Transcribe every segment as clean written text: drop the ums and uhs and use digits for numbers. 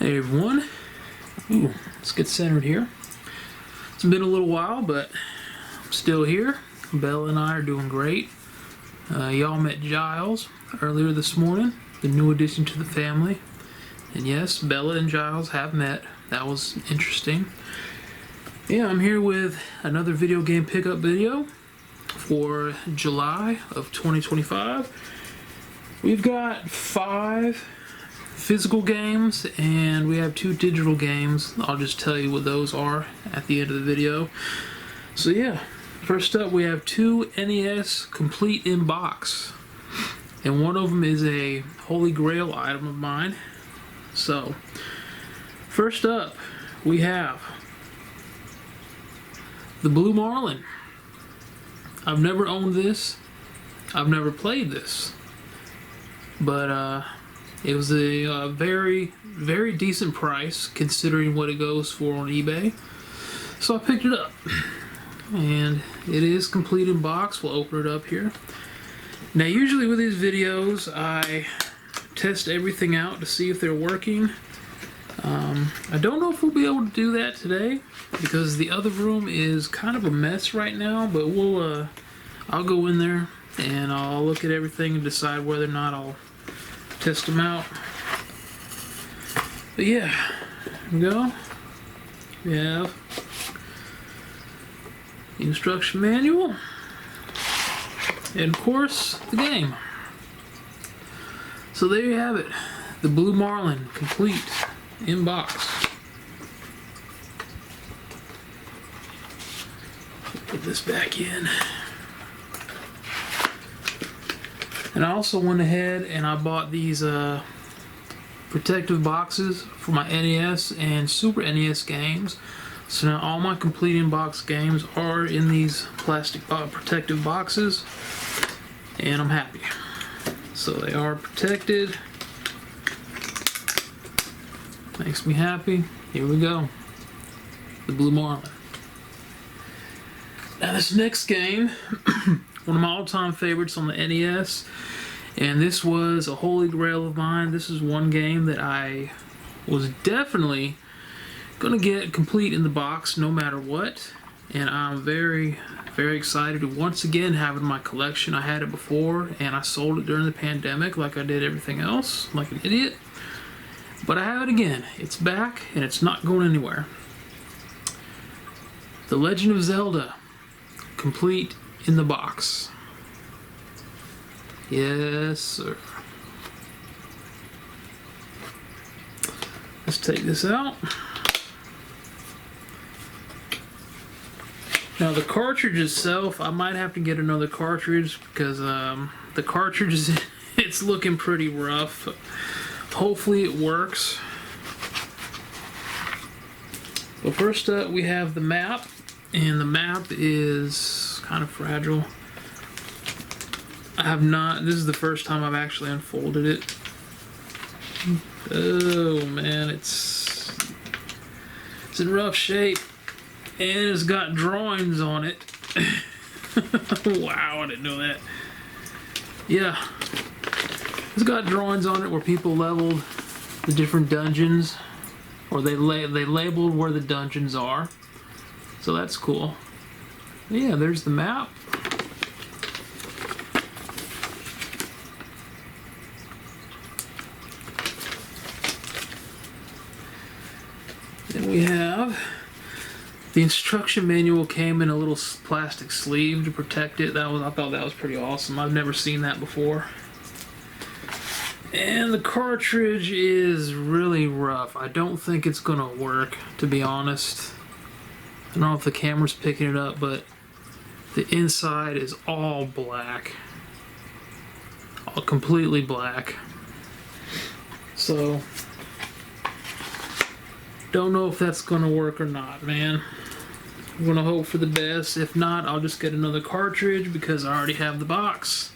Hey everyone. Ooh, let's get centered here. It's been a little while, but I'm still here. Bella and I are doing great. Y'all met Giles earlier this morning, the new addition to the family. And yes, Bella and Giles have met. That was interesting. Yeah, I'm here with another video game pickup video for July of 2025. We've got 5 physical games and we have 2 digital games. I'll just tell you what those are at the end of the video. So yeah, first up we have 2 NES complete in box, and one of them is a holy grail item of mine. So first up we have the Blue Marlin. I've never owned this, I've never played this, but it was a very, very decent price considering what it goes for on eBay. So I picked it up. And it is complete in box. We'll open it up here. Now usually with these videos I test everything out to see if they're working. I don't know if we'll be able to do that today because the other room is kind of a mess right now, but I'll go in there and I'll look at everything and decide whether or not I'll test them out. But yeah, here we go. We have the instruction manual and of course the game. So there you have it, the Blue Marlin complete in box. Put this back in. And I also went ahead and I bought these protective boxes for my NES and Super NES games. So now all my complete in box games are in these plastic protective boxes, and I'm happy. So they are protected. Makes me happy. Here we go. The Blue Marlin. Now this next game, one of my all-time favorites on the NES, and this was a holy grail of mine. This is one game that I was definitely gonna get complete in the box no matter what, and I'm very, very excited to once again have it in my collection. I had it before and I sold it during the pandemic like I did everything else, like an idiot. But I have it again. It's back and it's not going anywhere. The Legend of Zelda complete in the box. Yes, sir. Let's take this out. Now the cartridge itself, I might have to get another cartridge because the cartridge is it's looking pretty rough. Hopefully it works. But first up we have the map, and the map is kind of fragile. I have not, this is the first time I've actually unfolded it. Oh man, it's in rough shape. And it's got drawings on it. Wow, I didn't know that. Yeah. It's got drawings on it where people leveled the different dungeons, or they labeled where the dungeons are. So that's cool. Yeah, there's the map. Then we have the instruction manual. Came in a little plastic sleeve to protect it. I thought that was pretty awesome. I've never seen that before. And the cartridge is really rough. I don't think it's gonna work, to be honest. I don't know if the camera's picking it up, but the inside is all black. All completely black. So don't know if that's gonna work or not, man. I'm gonna hope for the best. If not, I'll just get another cartridge because I already have the box,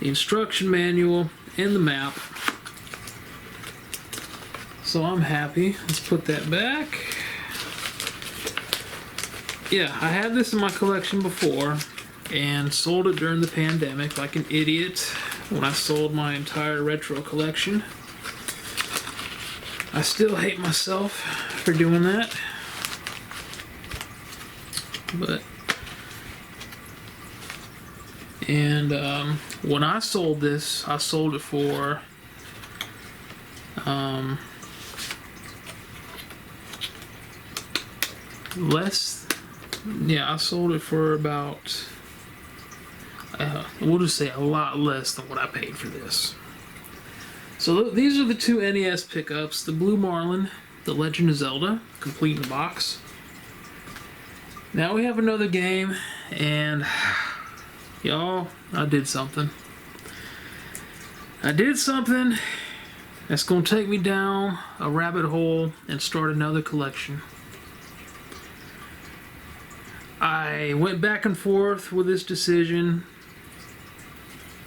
the instruction manual, and the map. So I'm happy. Let's put that back. Yeah, I had this in my collection before and sold it during the pandemic like an idiot when I sold my entire retro collection. I still hate myself for doing that. But, and when I sold this, I sold it for less. Yeah, I sold it for about, we'll just say a lot less than what I paid for this. So these are the two NES pickups: the Blue Marlin, the Legend of Zelda, complete in the box. Now we have another game, and y'all, I did something. I did something that's gonna take me down a rabbit hole and start another collection. I went back and forth with this decision,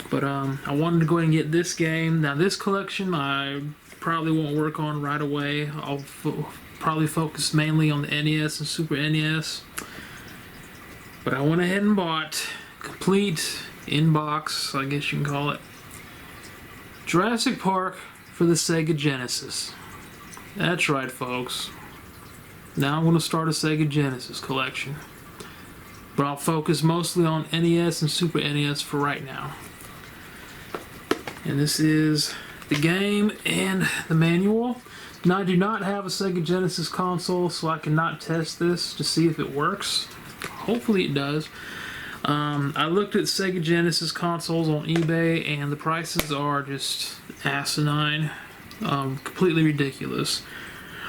but I wanted to go ahead and get this game. Now this collection I probably won't work on right away. I'll probably focus mainly on the NES and Super NES. But I went ahead and bought, complete in-box, I guess you can call it, Jurassic Park for the Sega Genesis. That's right, folks. Now I'm going to start a Sega Genesis collection. But I'll focus mostly on NES and Super NES for right now. And this is the game and the manual. Now I do not have a Sega Genesis console, so I cannot test this to see if it works. Hopefully it does. I looked at Sega Genesis consoles on eBay, and the prices are just asinine, completely ridiculous.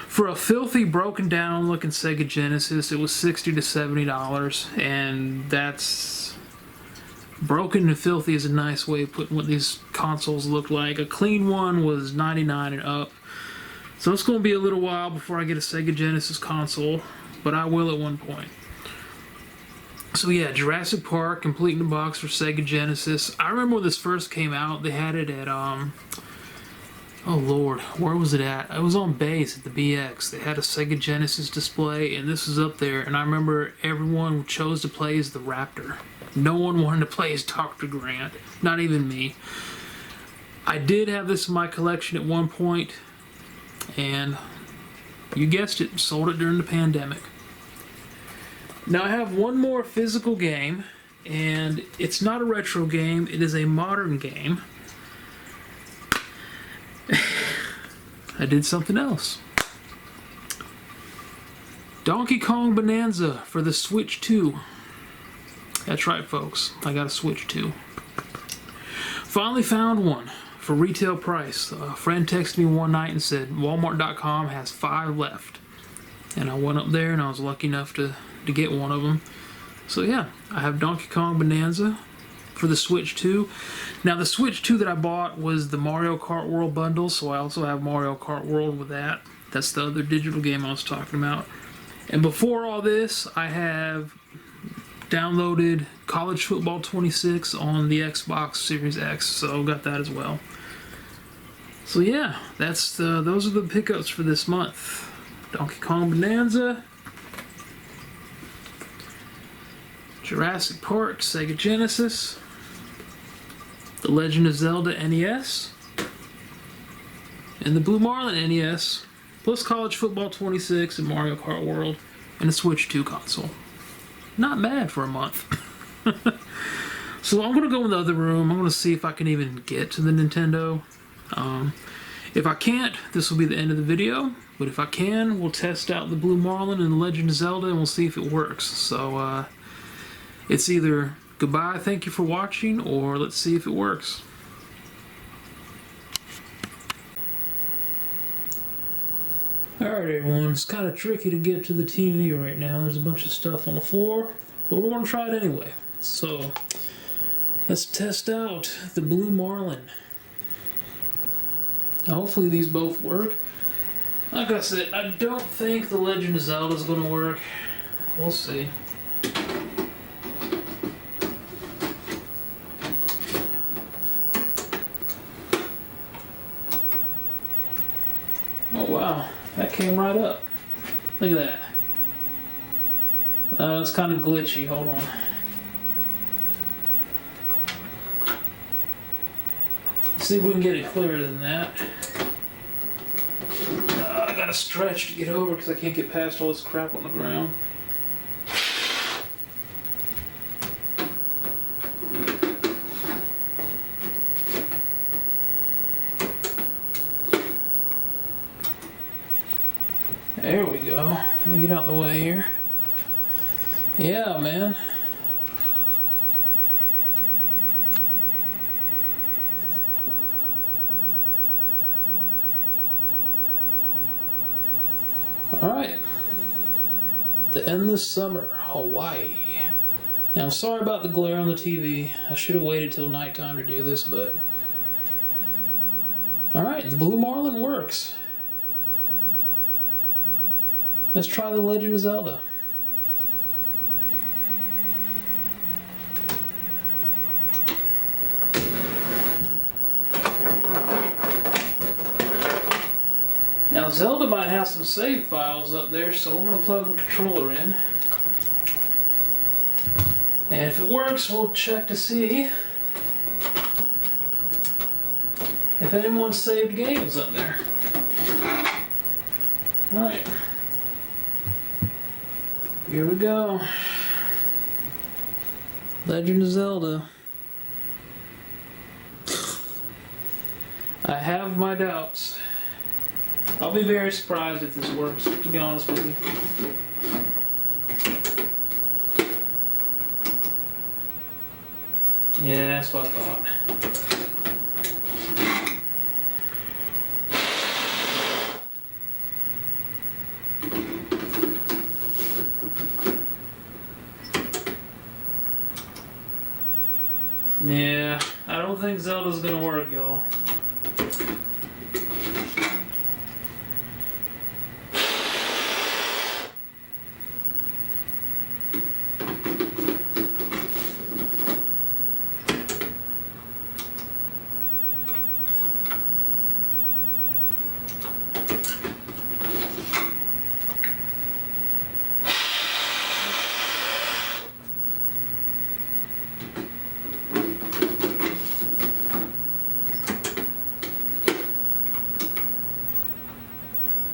For a filthy, broken down looking Sega Genesis, it was $60 to $70, and that's broken and filthy is a nice way of putting what these consoles look like. A clean one was $99 and up. So it's going to be a little while before I get a Sega Genesis console, but I will at one point. So yeah, Jurassic Park, complete in the box for Sega Genesis. I remember when this first came out, they had it at, oh lord, where was it at? It was on base at the BX. They had a Sega Genesis display, and this was up there, and I remember everyone chose to play as the Raptor. No one wanted to play as Dr. Grant, not even me. I did have this in my collection at one point, and you guessed it, sold it during the pandemic. Now I have one more physical game, and it's not a retro game, it is a modern game. I did something else. Donkey Kong Bonanza for the Switch 2. That's right, folks, I got a Switch 2. Finally found one for retail price. A friend texted me one night and said Walmart.com has 5 left. And I went up there and I was lucky enough to get one of them. So yeah, I have Donkey Kong Bonanza for the Switch 2. Now the Switch 2 that I bought was the Mario Kart World bundle, so I also have Mario Kart World with that. That's the other digital game I was talking about. And before all this, I have downloaded College Football 26 on the Xbox Series X, so got that as well. So yeah, those are the pickups for this month. Donkey Kong Bonanza, Jurassic Park, Sega Genesis, The Legend of Zelda NES, and the Blue Marlin NES, plus College Football 26 and Mario Kart World, and a Switch 2 console. Not bad for a month. So I'm going to go in the other room. I'm going to see if I can even get to the Nintendo. If I can't, this will be the end of the video. But if I can, we'll test out the Blue Marlin and the Legend of Zelda, and we'll see if it works. So, it's either goodbye, thank you for watching, or let's see if it works. Alright everyone, it's kind of tricky to get to the TV right now. There's a bunch of stuff on the floor, but we're going to try it anyway. So, let's test out the Blue Marlin. Now, hopefully these both work. Like I said, I don't think the Legend of Zelda is going to work. We'll see. Oh wow, that came right up. Look at that. It's kind of glitchy, hold on. See if we can get it clearer than that. gotta stretch to get over because I can't get past all this crap on the ground. There we go. Let me get out of the way here. Yeah, man. Alright. The Endless Summer, Hawaii. Now, I'm sorry about the glare on the TV. I should have waited till nighttime to do this, but... Alright, the Blue Marlin works. Let's try The Legend of Zelda. Now Zelda might have some save files up there, so we're going to plug the controller in. And if it works, we'll check to see if anyone saved games up there. Alright. Here we go. Legend of Zelda. I have my doubts. I'll be very surprised if this works, to be honest with you. Yeah, that's what I thought. Yeah, I don't think Zelda's gonna work, y'all.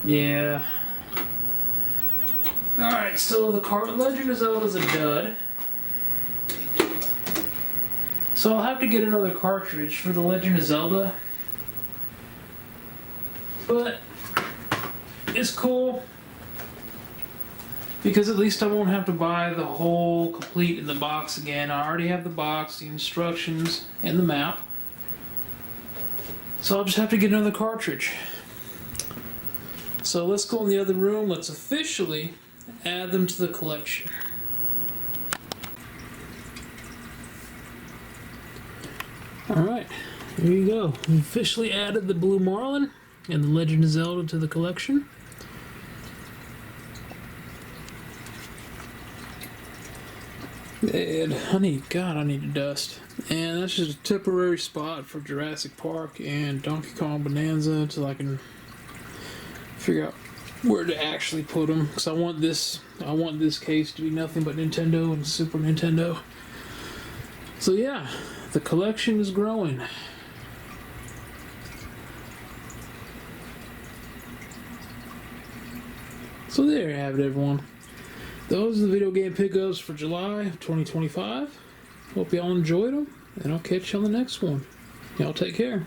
Yeah. Alright, so the Legend of Zelda's a dud. So I'll have to get another cartridge for The Legend of Zelda. But it's cool because at least I won't have to buy the whole complete in the box again. I already have the box, the instructions, and the map. So I'll just have to get another cartridge. So let's go in the other room. Let's officially add them to the collection. Alright, here you go. We officially added the Blue Marlin and the Legend of Zelda to the collection. And I need to dust. And that's just a temporary spot for Jurassic Park and Donkey Kong Bonanza until I can figure out where to actually put them, because I want this case to be nothing but Nintendo and Super Nintendo. So yeah, the collection is growing. So there you have it, everyone. Those are the video game pickups for July of 2025. Hope y'all enjoyed them, and I'll catch you on the next one. Y'all take care.